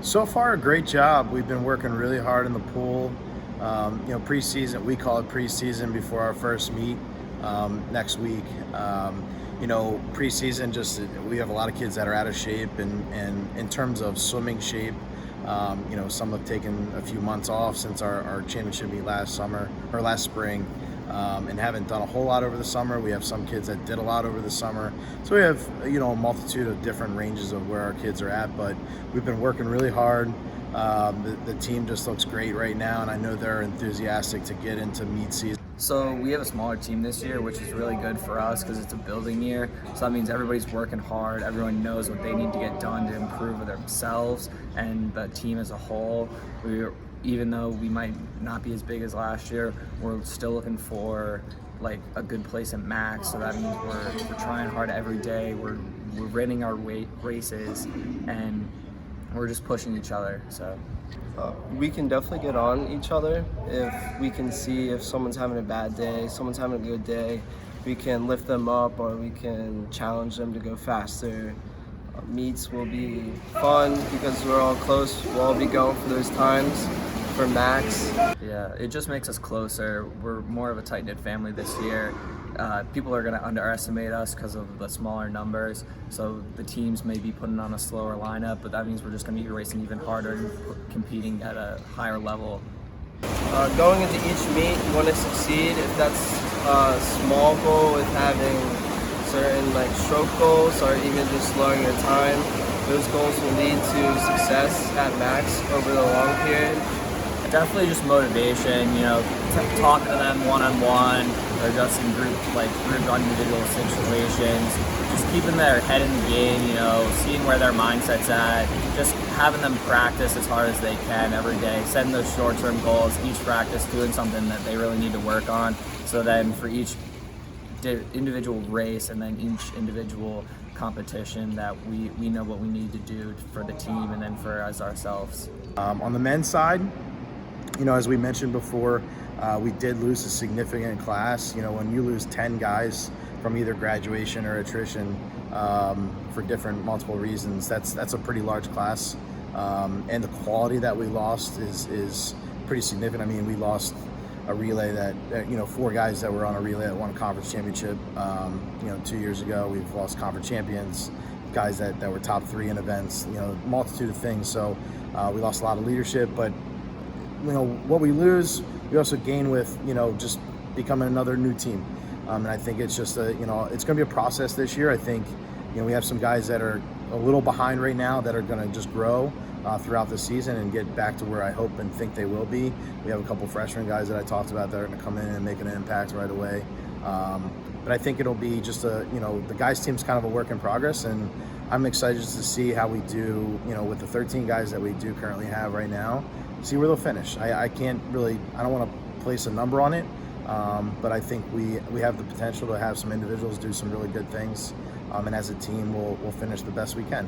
So far, a great job. We've been working really hard in the pool. Preseason, we call it preseason before our first meet next week. Preseason, just we have a lot of kids that are out of shape, and in terms of swimming shape, some have taken a few months off since our championship meet last summer or last spring. And haven't done a whole lot over the summer. We have some kids that did a lot over the summer. So we have, a multitude of different ranges of where our kids are at, but we've been working really hard. The team just looks great right now, and I know they're enthusiastic to get into meet season. So we have a smaller team this year, which is really good for us because it's a building year. So that means everybody's working hard. Everyone knows what they need to get done to improve themselves and the team as a whole. Even though we might not be as big as last year, we're still looking for like a good place at max. So that means we're trying hard every day. We're winning our races, and we're just pushing each other. So we can definitely get on each other if we can see if someone's having a bad day, someone's having a good day. We can lift them up, or we can challenge them to go faster. Meets will be fun because we're all close. We'll all be going for those times for max. Yeah, it just makes us closer. We're more of a tight-knit family this year. People are going to underestimate us because of the smaller numbers, so the teams may be putting on a slower lineup, but that means we're just going to be racing even harder and competing at a higher level. Going into each meet, you want to succeed. If that's a small goal with having certain stroke goals, or even just slowing your time, those goals will lead to success at max over the long period. Definitely just motivation, talking to them one-on-one or just in group individual situations, just keeping their head in the game, seeing where their mindset's at, just having them practice as hard as they can every day, setting those short-term goals, each practice doing something that they really need to work on, so then for each individual race and then each individual competition that we know what we need to do for the team and then for us ourselves. On the men's side, as we mentioned before, we did lose a significant class. When you lose 10 guys from either graduation or attrition for different multiple reasons, that's a pretty large class. And the quality that we lost is pretty significant. I mean, we lost a relay that 4 guys that were on a relay that won a conference championship 2 years ago. We've lost conference champions, guys that were top 3 in events, multitude of things. So we lost a lot of leadership, but what we lose, we also gain with, just becoming another new team. And I think it's just it's going to be a process this year. I think, we have some guys that are a little behind right now that are going to just grow throughout the season and get back to where I hope and think they will be. We have a couple freshman guys that I talked about that are going to come in and make an impact right away. But I think it'll be just the guys team's kind of a work in progress, and I'm excited just to see how we do, with the 13 guys that we do currently have right now, see where they'll finish. I don't want to place a number on it, but I think we have the potential to have some individuals do some really good things, and as a team, we'll finish the best we can.